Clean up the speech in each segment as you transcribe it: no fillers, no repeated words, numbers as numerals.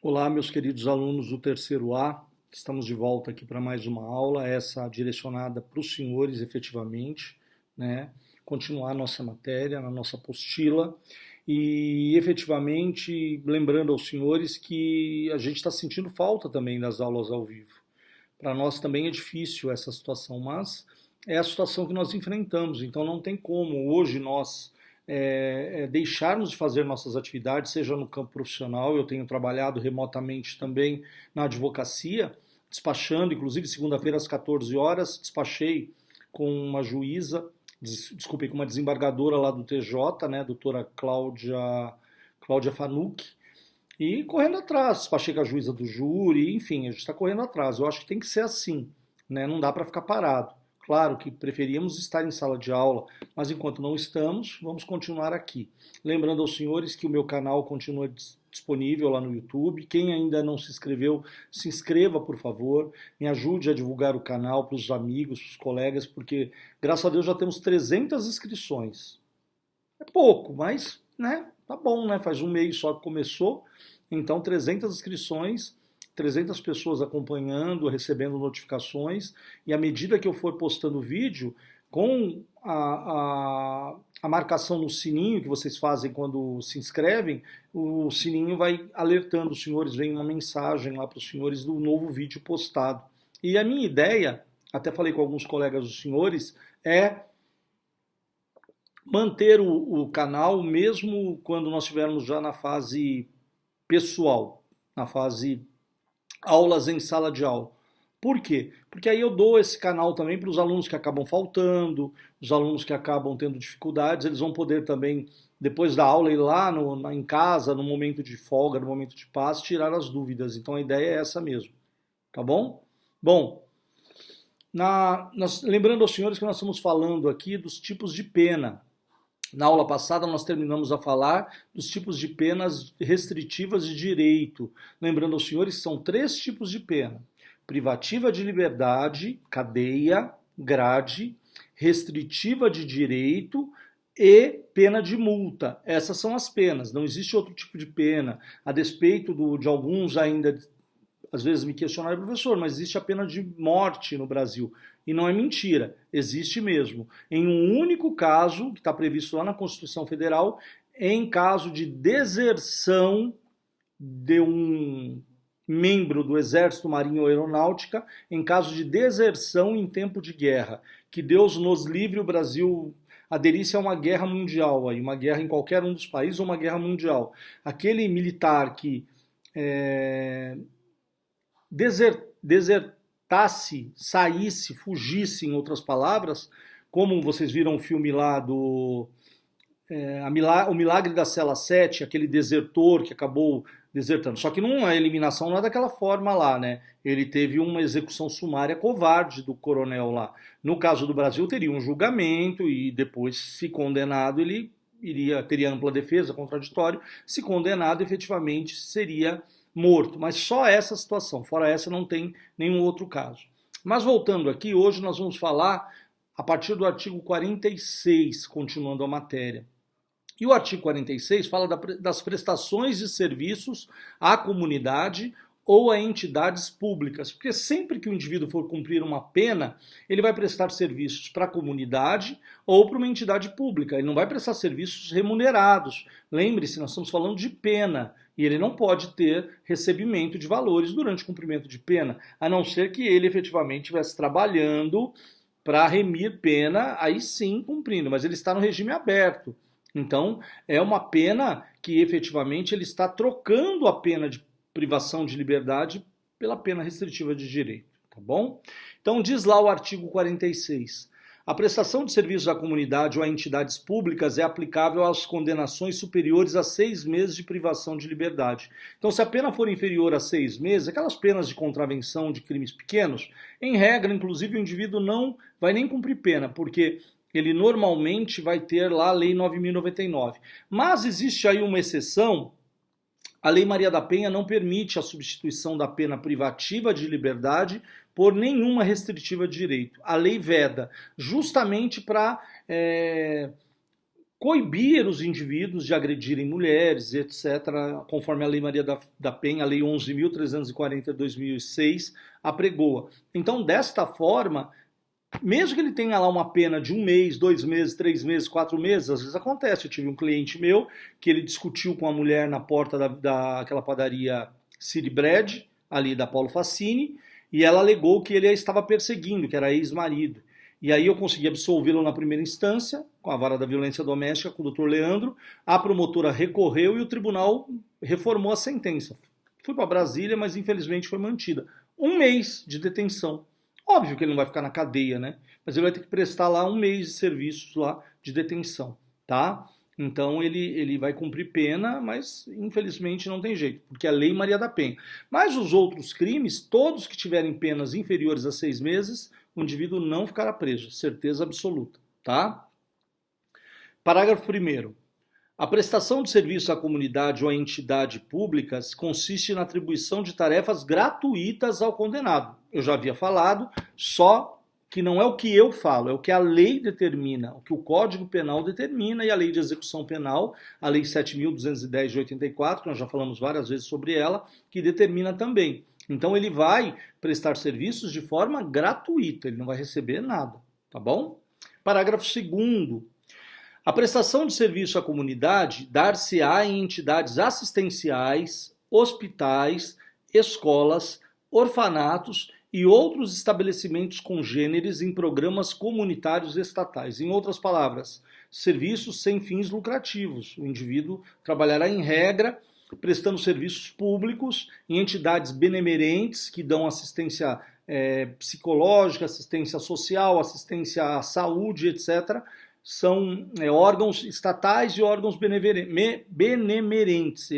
Olá, meus queridos alunos do terceiro A, estamos de volta aqui para mais uma aula, essa direcionada para os senhores efetivamente, né? Continuar nossa matéria, na nossa apostila e efetivamente lembrando aos senhores que a gente está sentindo falta também das aulas ao vivo. Para nós também é difícil essa situação, mas é a situação que nós enfrentamos, então não tem como hoje nós deixarmos de fazer nossas atividades, seja no campo profissional. Eu tenho trabalhado remotamente também na advocacia, despachando, inclusive segunda-feira às 14 horas, despachei com uma juíza, desculpe, com uma desembargadora lá do TJ, né, doutora Cláudia Fanucchi, e correndo atrás, despachei com a juíza do júri, enfim, a gente está correndo atrás. Eu acho que tem que ser assim, né? Não dá para ficar parado. Claro que preferíamos estar em sala de aula, mas enquanto não estamos, vamos continuar aqui. Lembrando aos senhores que o meu canal continua disponível lá no YouTube. Quem ainda não se inscreveu, se inscreva, por favor. Me ajude a divulgar o canal para os amigos, para os colegas, porque, graças a Deus, já temos 300 inscrições. É pouco, mas, né, tá bom, né? Faz um mês só que começou, então 300 inscrições, 300 pessoas acompanhando, recebendo notificações, e à medida que eu for postando vídeo, com a marcação no sininho que vocês fazem quando se inscrevem, o sininho vai alertando os senhores, vem uma mensagem lá para os senhores do novo vídeo postado. E a minha ideia, até falei com alguns colegas dos senhores, é manter o canal mesmo quando nós estivermos já na fase pessoal, na fase aulas em sala de aula. Por quê? Porque aí eu dou esse canal também para os alunos que acabam faltando, os alunos que acabam tendo dificuldades, eles vão poder também, depois da aula, ir lá em casa, no momento de folga, no momento de paz, tirar as dúvidas. Então a ideia é essa mesmo, tá bom? Bom, lembrando aos senhores que nós estamos falando aqui dos tipos de pena. Na aula passada nós terminamos a falar dos tipos de penas restritivas de direito. Lembrando aos senhores que são 3 tipos de pena: privativa de liberdade, cadeia, grade, restritiva de direito e pena de multa. Essas são as penas, não existe outro tipo de pena. A despeito de alguns ainda às vezes me questionaram, professor, mas existe a pena de morte no Brasil. E não é mentira, existe mesmo. Em um único caso, que está previsto lá na Constituição Federal, em caso de deserção de um membro do Exército, Marinha ou Aeronáutica, em caso de deserção em tempo de guerra. Que Deus nos livre o Brasil aderisse a uma guerra mundial, aí, uma guerra em qualquer um dos países ou uma guerra mundial. Aquele militar que desertasse, saísse, fugisse, em outras palavras, como vocês viram o filme lá do O Milagre da Cela 7, aquele desertor que acabou desertando. Só que não, a eliminação não é daquela forma lá, né? Ele teve uma execução sumária covarde do coronel lá. No caso do Brasil, teria um julgamento e depois, se condenado, ele teria ampla defesa, contraditório. Se condenado, efetivamente, seria morto, mas só essa situação, fora essa não tem nenhum outro caso. Mas voltando aqui, hoje nós vamos falar a partir do artigo 46, continuando a matéria. E o artigo 46 fala das prestações de serviços à comunidade ou a entidades públicas, porque sempre que o indivíduo for cumprir uma pena, ele vai prestar serviços para a comunidade ou para uma entidade pública, ele não vai prestar serviços remunerados. Lembre-se, nós estamos falando de pena, e ele não pode ter recebimento de valores durante o cumprimento de pena, a não ser que ele efetivamente estivesse trabalhando para remir pena, aí sim cumprindo, mas ele está no regime aberto. Então, é uma pena que efetivamente ele está trocando a pena de privação de liberdade pela pena restritiva de direito, tá bom? Então, diz lá o artigo 46. A prestação de serviços à comunidade ou a entidades públicas é aplicável às condenações superiores a 6 meses de privação de liberdade. Então, se a pena for inferior a 6 meses, aquelas penas de contravenção de crimes pequenos, em regra, inclusive, o indivíduo não vai nem cumprir pena, porque ele normalmente vai ter lá a Lei 9.099. Mas existe aí uma exceção. A Lei Maria da Penha não permite a substituição da pena privativa de liberdade por nenhuma restritiva de direito. A lei veda, justamente para coibir os indivíduos de agredirem mulheres, etc., conforme a Lei Maria da Penha, a Lei 11.340 de 2006, apregoa. Então, desta forma, mesmo que ele tenha lá uma pena de 1 mês, 2 meses, 3 meses, 4 meses, às vezes acontece. Eu tive um cliente meu que ele discutiu com a mulher na porta daquela padaria City Bread, ali da Paulo Facchini, e ela alegou que ele a estava perseguindo, que era ex-marido. E aí eu consegui absolvê-lo na primeira instância, com a vara da violência doméstica, com o doutor Leandro. A promotora recorreu e o tribunal reformou a sentença. Fui para Brasília, mas infelizmente foi mantida. 1 mês de detenção. Óbvio que ele não vai ficar na cadeia, né? Mas ele vai ter que prestar lá 1 mês de serviços lá de detenção, tá? Então ele vai cumprir pena, mas infelizmente não tem jeito, porque é a Lei Maria da Penha. Mas os outros crimes, todos que tiverem penas inferiores a 6 meses, o indivíduo não ficará preso, certeza absoluta, tá? Parágrafo 1º. A prestação de serviço à comunidade ou à entidade públicas consiste na atribuição de tarefas gratuitas ao condenado. Eu já havia falado, só que não é o que eu falo, é o que a lei determina, o que o Código Penal determina e a Lei de Execução Penal, a Lei 7.210 de 84, que nós já falamos várias vezes sobre ela, que determina também. Então ele vai prestar serviços de forma gratuita, ele não vai receber nada, tá bom? Parágrafo 2º. A prestação de serviço à comunidade dar-se-á em entidades assistenciais, hospitais, escolas, orfanatos e outros estabelecimentos congêneres em programas comunitários estatais. Em outras palavras, serviços sem fins lucrativos. O indivíduo trabalhará em regra prestando serviços públicos em entidades benemerentes que dão assistência psicológica, assistência social, assistência à saúde, etc., são órgãos estatais e órgãos benemerentes.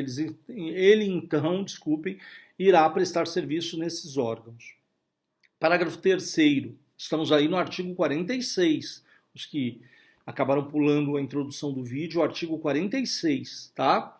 Ele então, irá prestar serviço nesses órgãos. Parágrafo 3º. Estamos aí no artigo 46. Os que acabaram pulando a introdução do vídeo, o artigo 46, tá?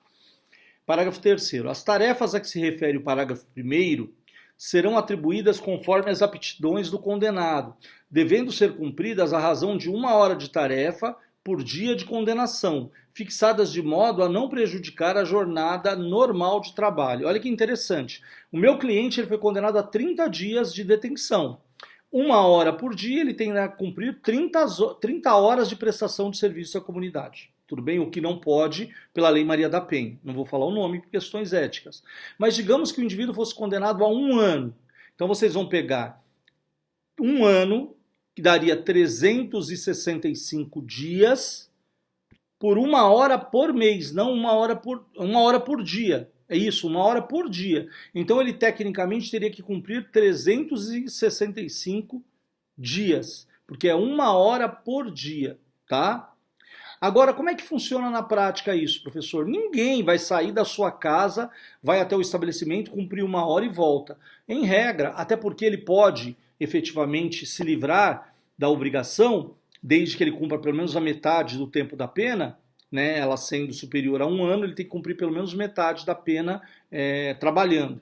Parágrafo 3º. As tarefas a que se refere o parágrafo 1º serão atribuídas conforme as aptidões do condenado, devendo ser cumpridas à razão de 1 hora de tarefa por dia de condenação, fixadas de modo a não prejudicar a jornada normal de trabalho. Olha que interessante. O meu cliente ele foi condenado a 30 dias de detenção. 1 hora por dia, ele tem que cumprir 30 horas de prestação de serviço à comunidade. Tudo bem? O que não pode pela Lei Maria da Penha. Não vou falar o nome por questões éticas. Mas digamos que o indivíduo fosse condenado a 1 ano. Então vocês vão pegar 1 ano, que daria 365 dias, por 1 hora por mês, não 1 hora por dia. É isso, 1 hora por dia. Então ele tecnicamente teria que cumprir 365 dias, porque é 1 hora por dia, tá? Agora, como é que funciona na prática isso, professor? Ninguém vai sair da sua casa, vai até o estabelecimento, cumprir 1 hora e volta. Em regra, até porque ele pode efetivamente se livrar da obrigação, desde que ele cumpra pelo menos a metade do tempo da pena, né, ela sendo superior a 1 ano, ele tem que cumprir pelo menos metade da pena trabalhando,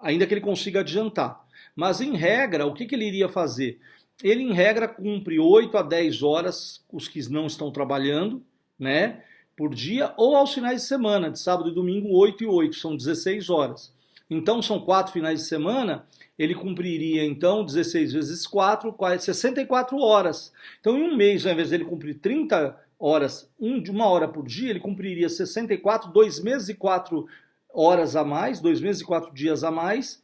ainda que ele consiga adiantar. Mas, em regra, o que ele iria fazer? Ele, em regra, cumpre 8 a 10 horas, os que não estão trabalhando, né, por dia, ou aos finais de semana, de sábado e domingo, 8 e 8, são 16 horas. Então, são 4 finais de semana, ele cumpriria, então, 16 vezes 4, 64 horas. Então, em um mês, ao invés dele cumprir 30 horas, de 1 hora por dia, ele cumpriria 64, 2 meses e 4 horas a mais, 2 meses e 4 dias a mais,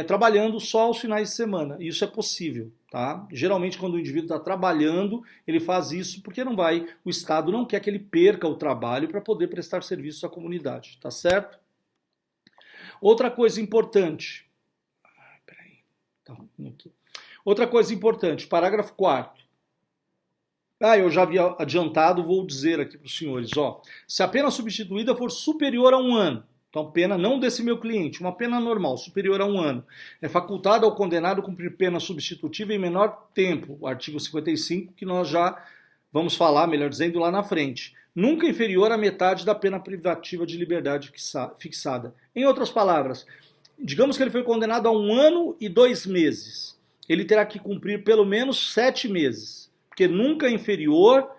trabalhando só aos finais de semana. Isso é possível, tá? Geralmente, quando o indivíduo está trabalhando, ele faz isso porque o Estado não quer que ele perca o trabalho para poder prestar serviço à comunidade, tá certo? Outra coisa importante. Outra coisa importante, parágrafo 4º. Eu já havia adiantado, vou dizer aqui para os senhores, se a pena substituída for superior a 1 ano, então pena não desse meu cliente, uma pena normal, superior a 1 ano, é facultado ao condenado cumprir pena substitutiva em menor tempo, o artigo 55, que nós já vamos falar, melhor dizendo, lá na frente, nunca inferior à metade da pena privativa de liberdade fixada. Em outras palavras, digamos que ele foi condenado a 1 ano e 2 meses, ele terá que cumprir pelo menos 7 meses, porque nunca é inferior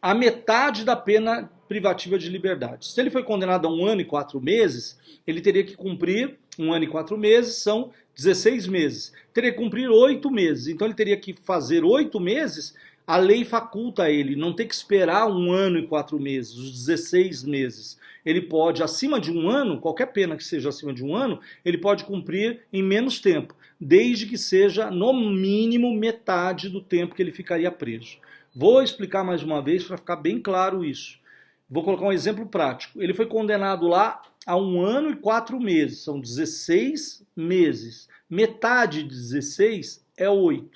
a metade da pena privativa de liberdade. Se ele foi condenado a 1 ano e 4 meses, ele teria que cumprir 1 ano e 4 meses, são 16 meses. Teria que cumprir 8 meses. Então ele teria que fazer 8 meses, a lei faculta a ele, não ter que esperar 1 ano e 4 meses, os 16 meses. Ele pode, acima de 1 ano, qualquer pena que seja acima de 1 ano, ele pode cumprir em menos tempo, desde que seja, no mínimo, metade do tempo que ele ficaria preso. Vou explicar mais uma vez para ficar bem claro isso. Vou colocar um exemplo prático. Ele foi condenado lá a 1 ano e 4 meses, são 16 meses. Metade de 16 é 8.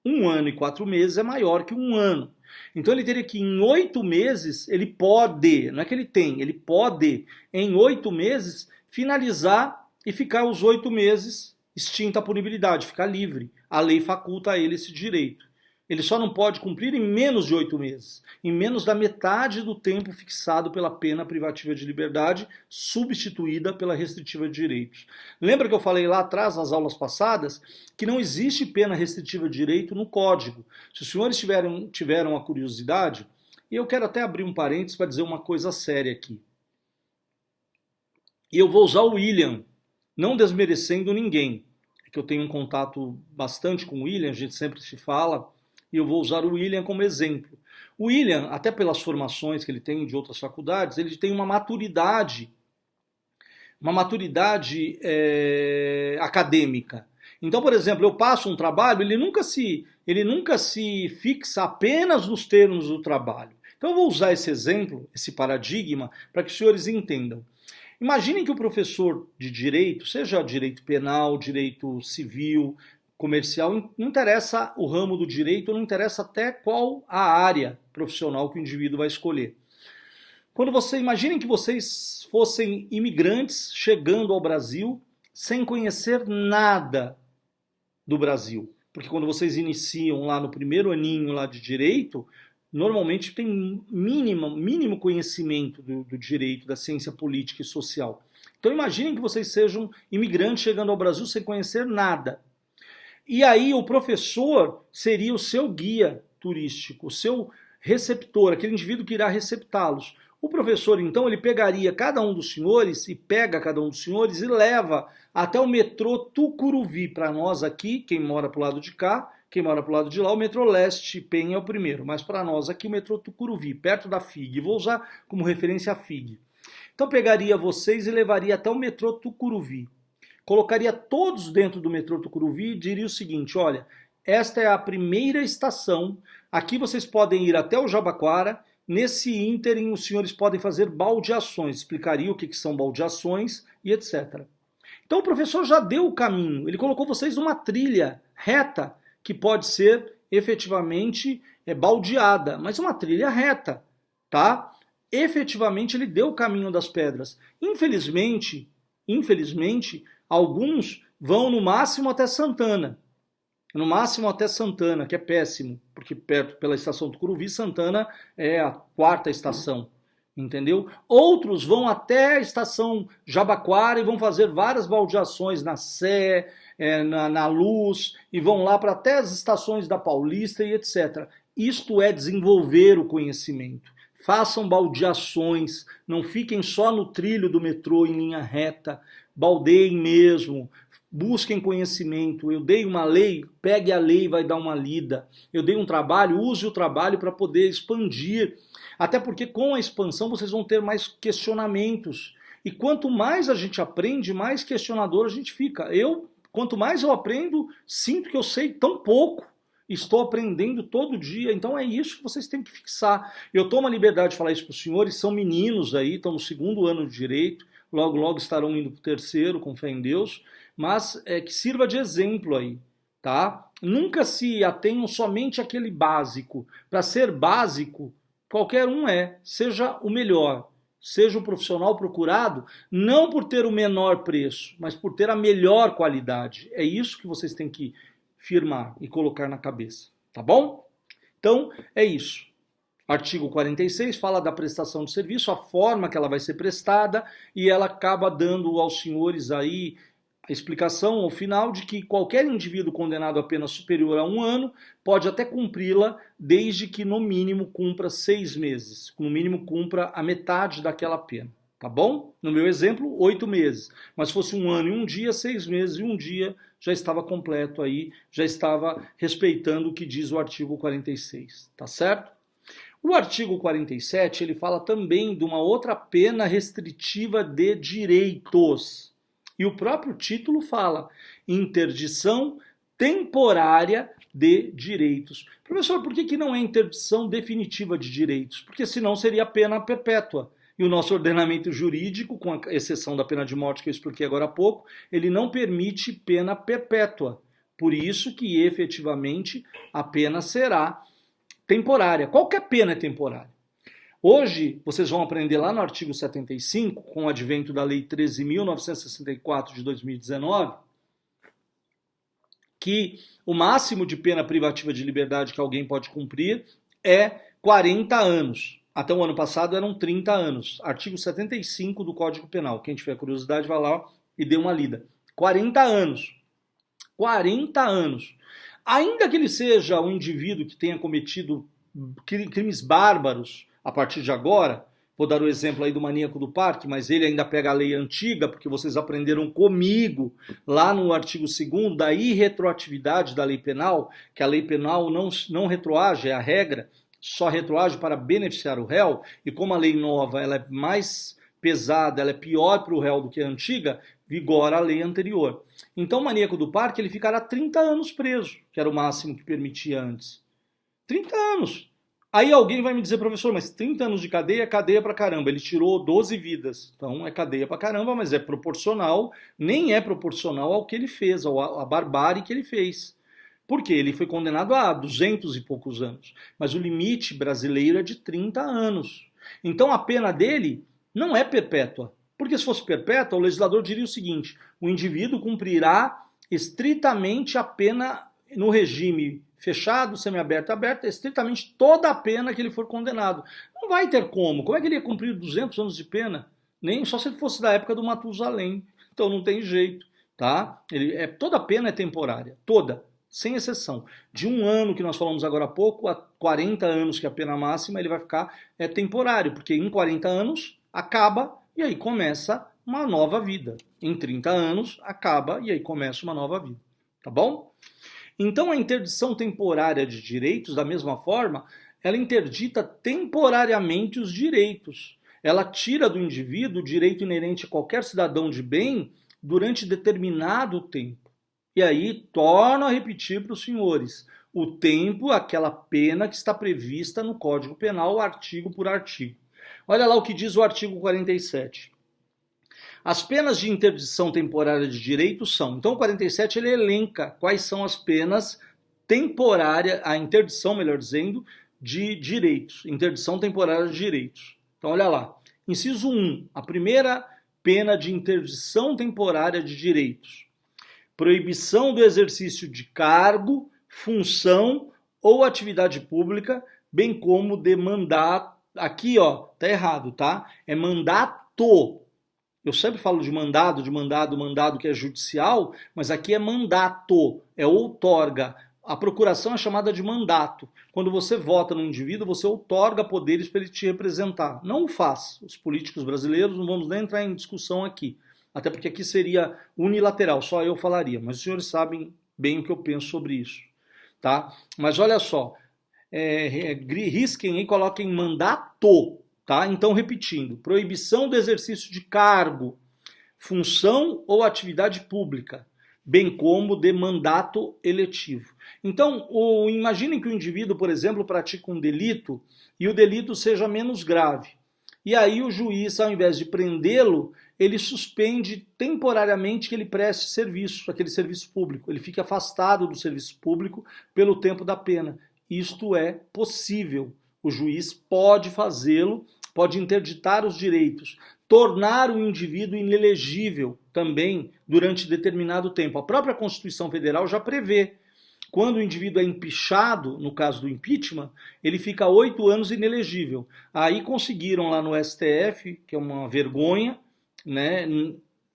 1 ano e 4 meses é maior que 1 ano. Então ele teria que, em 8 meses, ele pode, não é que ele tem, ele pode, em 8 meses, finalizar e ficar os 8 meses extinta a punibilidade, ficar livre. A lei faculta a ele esse direito. Ele só não pode cumprir em menos de 8 meses, em menos da metade do tempo fixado pela pena privativa de liberdade, substituída pela restritiva de direitos. Lembra que eu falei lá atrás, nas aulas passadas, que não existe pena restritiva de direito no Código. Se os senhores tiveram a curiosidade, e eu quero até abrir um parênteses para dizer uma coisa séria aqui. E eu vou usar o William, não desmerecendo ninguém, é que eu tenho um contato bastante com o William, a gente sempre se fala, e eu vou usar o William como exemplo. O William, até pelas formações que ele tem de outras faculdades, ele tem uma maturidade acadêmica. Então, por exemplo, eu passo um trabalho, ele nunca se fixa apenas nos termos do trabalho. Então eu vou usar esse exemplo, esse paradigma, para que os senhores entendam. Imaginem que o professor de direito, seja direito penal, direito civil, comercial, não interessa o ramo do direito, não interessa até qual a área profissional que o indivíduo vai escolher. Imaginem que vocês fossem imigrantes chegando ao Brasil sem conhecer nada do Brasil. Porque quando vocês iniciam lá no primeiro aninho lá de direito, normalmente tem mínimo conhecimento do direito, da ciência política e social. Então imaginem que vocês sejam imigrantes chegando ao Brasil sem conhecer nada. E aí o professor seria o seu guia turístico, o seu receptor, aquele indivíduo que irá receptá-los. O professor, então, ele pegaria cada um dos senhores e leva até o metrô Tucuruvi. Para nós aqui, quem mora para o lado de cá, quem mora para o lado de lá, o metrô Leste Penha é o primeiro. Mas para nós aqui, o metrô Tucuruvi, perto da FIG. Vou usar como referência a FIG. Então pegaria vocês e levaria até o metrô Tucuruvi. Colocaria todos dentro do metrô Tucuruvi e diria o seguinte, olha, esta é a primeira estação, aqui vocês podem ir até o Jabaquara, nesse ínterim os senhores podem fazer baldeações, explicaria o que são baldeações e etc. Então o professor já deu o caminho, ele colocou vocês numa trilha reta, que pode ser efetivamente baldeada, mas uma trilha reta, tá? Efetivamente ele deu o caminho das pedras. Infelizmente, alguns vão no máximo até Santana. No máximo até Santana, que é péssimo, porque perto pela estação do Tucuruvi, Santana é a 4ª estação, entendeu? Outros vão até a estação Jabaquara e vão fazer várias baldeações na Sé, na Luz, e vão lá para até as estações da Paulista e etc. Isto é desenvolver o conhecimento. Façam baldeações, não fiquem só no trilho do metrô em linha reta, baldeiem mesmo, busquem conhecimento. Eu dei uma lei, pegue a lei e vai dar uma lida. Eu dei um trabalho, use o trabalho para poder expandir. Até porque com a expansão vocês vão ter mais questionamentos. E quanto mais a gente aprende, mais questionador a gente fica. Quanto mais eu aprendo, sinto que eu sei tão pouco. Estou aprendendo todo dia, então é isso que vocês têm que fixar. Eu tomo a liberdade de falar isso para os senhores, são meninos aí, estão no 2º ano de Direito, logo estarão indo para o 3º, com fé em Deus, mas que sirva de exemplo aí, tá? Nunca se atenham somente àquele básico. Para ser básico, qualquer um seja o melhor, seja o profissional procurado, não por ter o menor preço, mas por ter a melhor qualidade. É isso que vocês têm que firmar e colocar na cabeça, tá bom? Então, é isso. Artigo 46 fala da prestação de serviço, a forma que ela vai ser prestada, e ela acaba dando aos senhores aí a explicação ao final de que qualquer indivíduo condenado a pena superior a 1 ano pode até cumpri-la desde que no mínimo cumpra 6 meses, no mínimo cumpra a metade daquela pena, tá bom? No meu exemplo, 8 meses, mas se fosse 1 ano e 1 dia, 6 meses e 1 dia já estava completo aí, já estava respeitando o que diz o artigo 46, tá certo? O artigo 47, ele fala também de uma outra pena restritiva de direitos. E o próprio título fala: interdição temporária de direitos. Professor, por que não é interdição definitiva de direitos? Porque senão seria pena perpétua. E o nosso ordenamento jurídico, com exceção da pena de morte que eu expliquei agora há pouco, ele não permite pena perpétua. Por isso que efetivamente a pena será temporária. Qualquer pena é temporária. Hoje, vocês vão aprender lá no artigo 75, com o advento da Lei 13.964 de 2019, que o máximo de pena privativa de liberdade que alguém pode cumprir é 40 anos. Até o ano passado eram 30 anos. Artigo 75 do Código Penal. Quem tiver curiosidade, vai lá e dê uma lida. 40 anos. 40 anos. Ainda que ele seja um indivíduo que tenha cometido crimes bárbaros, a partir de agora, vou dar o exemplo aí do maníaco do parque, mas ele ainda pega a lei antiga, porque vocês aprenderam comigo lá no artigo 2º da irretroatividade da lei penal, que a lei penal não retroage, é a regra, só retroage para beneficiar o réu, e como a lei nova ela é mais pesada, ela é pior para o réu do que a antiga, vigora a lei anterior. Então o maníaco do parque ele ficará 30 anos preso, que era o máximo que permitia antes. 30 anos. Aí alguém vai me dizer, professor, mas 30 anos de cadeia é cadeia pra caramba. Ele tirou 12 vidas. Então é cadeia pra caramba, mas é proporcional, nem é proporcional ao que ele fez, à barbárie que ele fez. Por quê? Ele foi condenado a 200 e poucos anos. Mas o limite brasileiro é de 30 anos. Então a pena dele não é perpétua. Porque se fosse perpétua, o legislador diria o seguinte: o indivíduo cumprirá estritamente a pena no regime fechado, semiaberto, aberto, estritamente toda a pena que ele for condenado. Não vai ter como. Como é que ele ia cumprir 200 anos de pena? Nem só se ele fosse da época do Matusalém. Então não tem jeito, tá? Toda a pena é temporária, toda, sem exceção. De 1 ano que nós falamos agora há pouco, a 40 anos que é a pena máxima, ele vai ficar temporário, porque em 40 anos acaba e aí começa uma nova vida. Em 30 anos acaba e aí começa uma nova vida, tá bom? Então a interdição temporária de direitos, da mesma forma, ela interdita temporariamente os direitos. Ela tira do indivíduo o direito inerente a qualquer cidadão de bem durante determinado tempo. E aí, torno a repetir para os senhores, o tempo, aquela pena que está prevista no Código Penal, artigo por artigo. Olha lá o que diz o artigo 47. As penas de interdição temporária de direitos são... Então o 47 ele elenca quais são as penas temporárias, a interdição, melhor dizendo, de direitos. Interdição temporária de direitos. Então olha lá. Inciso 1. A primeira pena de interdição temporária de direitos. Proibição do exercício de cargo, função ou atividade pública, bem como de mandato. Aqui, ó, tá errado, tá? É mandato. Eu sempre falo de mandado que é judicial, mas aqui é mandato, é outorga. A procuração é chamada de mandato. Quando você vota no indivíduo, você outorga poderes para ele te representar. Não o faz. Os políticos brasileiros, não vamos nem entrar em discussão aqui. Até porque aqui seria unilateral, só eu falaria. Mas os senhores sabem bem o que eu penso sobre isso. Tá? Mas olha só, risquem e coloquem mandato. Tá? Então, repetindo, proibição do exercício de cargo, função ou atividade pública, bem como de mandato eletivo. Então, imaginem que o indivíduo, por exemplo, pratica um delito e o delito seja menos grave. E aí o juiz, ao invés de prendê-lo, ele suspende temporariamente que ele preste serviço, aquele serviço público. Ele fica afastado do serviço público pelo tempo da pena. Isto é possível. O juiz pode fazê-lo, pode interditar os direitos, tornar o indivíduo inelegível também durante determinado tempo. A própria Constituição Federal já prevê. Quando o indivíduo é empichado, no caso do impeachment, ele fica 8 anos inelegível. Aí conseguiram lá no STF, que é uma vergonha, né,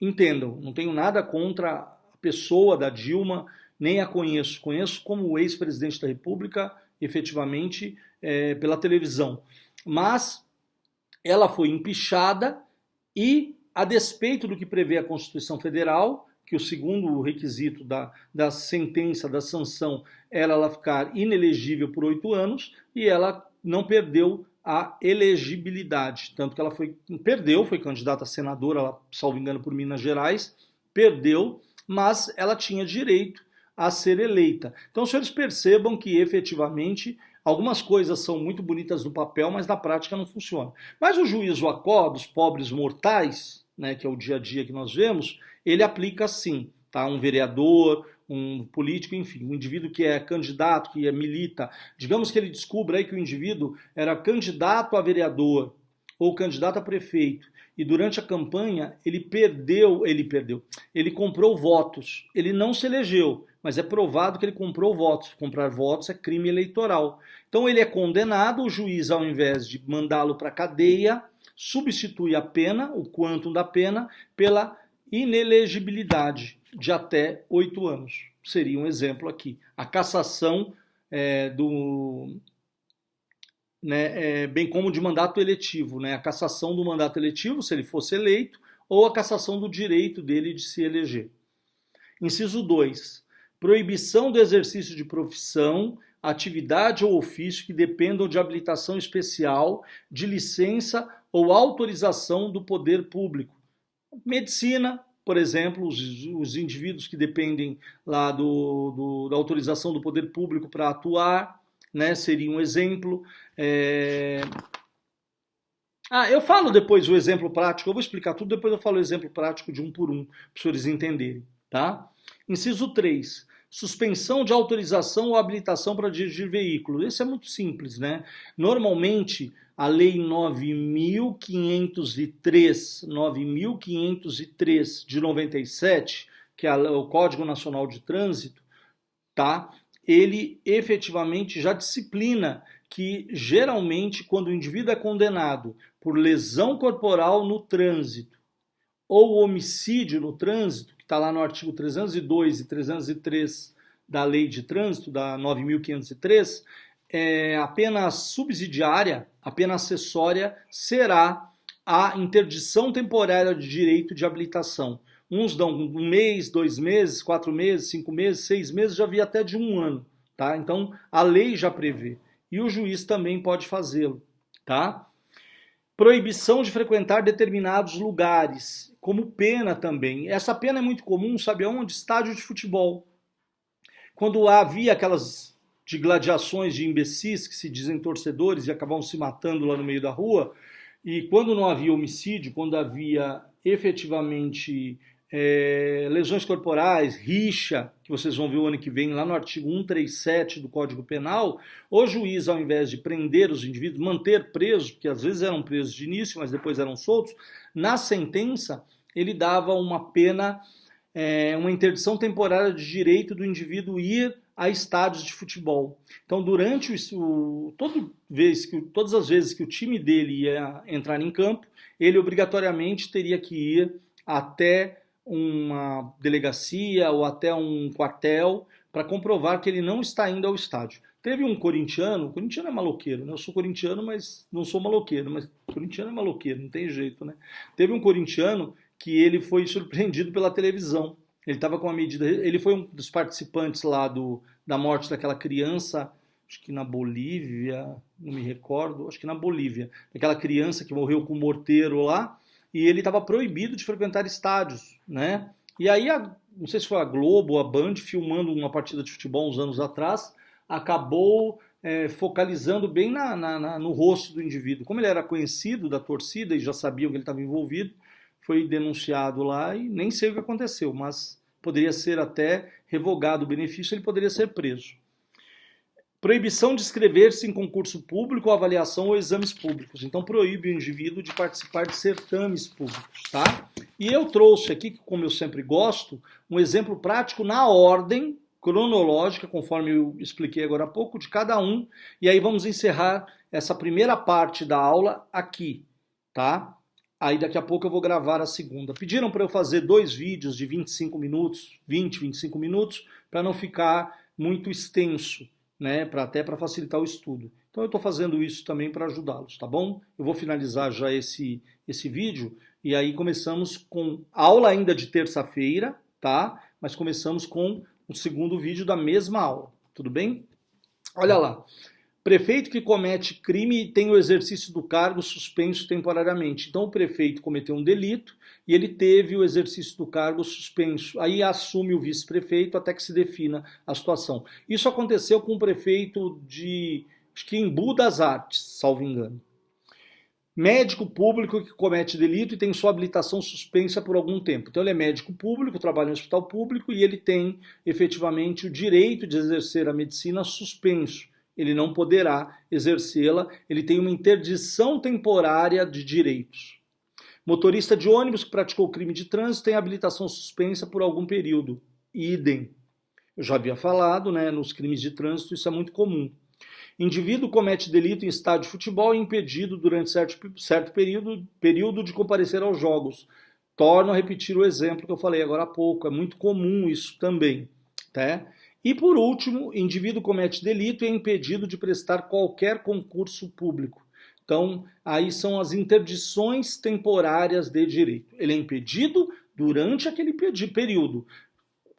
entendam, não tenho nada contra a pessoa da Dilma, nem a conheço. Conheço como ex-presidente da República, efetivamente, pela televisão. Mas ela foi empichada e, a despeito do que prevê a Constituição Federal, que o segundo requisito da sentença, da sanção, era ela ficar inelegível por 8 anos, e ela não perdeu a elegibilidade. Tanto que ela foi candidata a senadora, ela, salvo engano, por Minas Gerais, perdeu, mas ela tinha direito a ser eleita. Então, os senhores percebam que, efetivamente, algumas coisas são muito bonitas no papel, mas na prática não funciona. Mas o juízo Acó, dos pobres mortais, né, que é o dia a dia que nós vemos, ele aplica sim, tá? Um vereador, um político, enfim, um indivíduo que é candidato, que milita, digamos que ele descubra aí que o indivíduo era candidato a vereador ou candidato a prefeito, e durante a campanha ele comprou votos, ele não se elegeu, mas é provado que ele comprou votos. Comprar votos é crime eleitoral. Então ele é condenado, o juiz, ao invés de mandá-lo para a cadeia, substitui a pena, o quantum da pena, pela inelegibilidade de até 8 anos. Seria um exemplo aqui. A cassação bem como de mandato eletivo, né? A cassação do mandato eletivo, se ele fosse eleito, ou a cassação do direito dele de se eleger. Inciso 2. Proibição do exercício de profissão, atividade ou ofício que dependam de habilitação especial, de licença ou autorização do poder público. Medicina, por exemplo, os indivíduos que dependem lá da autorização do poder público para atuar, né, seria um exemplo. Eu falo depois o exemplo prático, eu vou explicar tudo, depois eu falo o exemplo prático de um por um, para os senhores entenderem. Tá? Inciso 3. Suspensão de autorização ou habilitação para dirigir veículo. Isso é muito simples, né? Normalmente, a Lei 9.503 de 97, que é o Código Nacional de Trânsito, tá? Ele efetivamente já disciplina que, geralmente, quando o indivíduo é condenado por lesão corporal no trânsito ou homicídio no trânsito, que está lá no artigo 302 e 303 da Lei de Trânsito, da 9.503, a pena subsidiária, a pena acessória, será a interdição temporária de direito de habilitação. Uns dão 1 mês, 2 meses, 4 meses, 5 meses, 6 meses, já vi até de 1 ano. Tá? Então, a lei já prevê. E o juiz também pode fazê-lo. Tá? Proibição de frequentar determinados lugares, como pena também. Essa pena é muito comum, sabe aonde? Estádio de futebol. Quando havia aquelas de gladiações de imbecis que se dizem torcedores e acabavam se matando lá no meio da rua, e quando não havia homicídio, quando havia efetivamente lesões corporais, rixa, que vocês vão ver o ano que vem lá no artigo 137 do Código Penal, o juiz, ao invés de prender os indivíduos, manter presos, porque às vezes eram presos de início, mas depois eram soltos, na sentença ele dava uma pena, uma interdição temporária de direito do indivíduo ir a estádios de futebol. Então, durante todas as vezes que o time dele ia entrar em campo, ele obrigatoriamente teria que ir até uma delegacia ou até um quartel para comprovar que ele não está indo ao estádio. Teve um corintiano é maloqueiro, né? Eu sou corintiano, mas não sou maloqueiro, mas corintiano é maloqueiro, não tem jeito, né? Teve um corintiano que ele foi surpreendido pela televisão. Ele estava com uma medida. Ele foi um dos participantes lá da morte daquela criança, acho que na Bolívia, não me recordo, acho que na Bolívia, daquela criança que morreu com um morteiro lá, e ele estava proibido de frequentar estádios, né? E aí, não sei se foi a Globo ou a Band, filmando uma partida de futebol uns anos atrás, acabou focalizando bem no rosto do indivíduo. Como ele era conhecido da torcida e já sabiam que ele estava envolvido, foi denunciado lá e nem sei o que aconteceu, mas poderia ser até revogado o benefício, ele poderia ser preso. Proibição de inscrever-se em concurso público, avaliação ou exames públicos. Então proíbe o indivíduo de participar de certames públicos, tá? E eu trouxe aqui, como eu sempre gosto, um exemplo prático na ordem cronológica, conforme eu expliquei agora há pouco, de cada um. E aí vamos encerrar essa primeira parte da aula aqui, tá? Aí daqui a pouco eu vou gravar a segunda. Pediram para eu fazer 2 vídeos de 25 minutos, 20, 25 minutos, para não ficar muito extenso, né? Até para facilitar o estudo. Então eu estou fazendo isso também para ajudá-los, tá bom? Eu vou finalizar já esse vídeo e aí começamos com aula ainda de terça-feira, tá? Mas começamos com o segundo vídeo da mesma aula, tudo bem? Olha lá. Prefeito que comete crime tem o exercício do cargo suspenso temporariamente. Então o prefeito cometeu um delito e ele teve o exercício do cargo suspenso. Aí assume o vice-prefeito até que se defina a situação. Isso aconteceu com o prefeito de, acho que Embu das Artes, salvo engano. Médico público que comete delito e tem sua habilitação suspensa por algum tempo. Então ele é médico público, trabalha em hospital público e ele tem efetivamente o direito de exercer a medicina suspenso. Ele não poderá exercê-la, ele tem uma interdição temporária de direitos. Motorista de ônibus que praticou crime de trânsito tem habilitação suspensa por algum período. Idem. Eu já havia falado, né, nos crimes de trânsito isso é muito comum. Indivíduo comete delito em estádio de futebol e é impedido durante certo período de comparecer aos jogos. Torno a repetir o exemplo que eu falei agora há pouco, é muito comum isso também, tá? E por último, indivíduo comete delito e é impedido de prestar qualquer concurso público. Então, aí são as interdições temporárias de direito. Ele é impedido durante aquele período.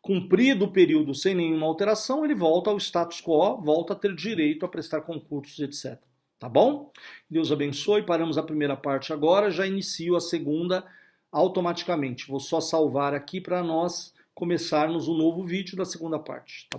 Cumprido o período sem nenhuma alteração, ele volta ao status quo, volta a ter direito a prestar concursos, etc. Tá bom? Deus abençoe. Paramos a primeira parte agora, já inicio a segunda automaticamente. Vou só salvar aqui para nós começarmos um novo vídeo da segunda parte, tá bom?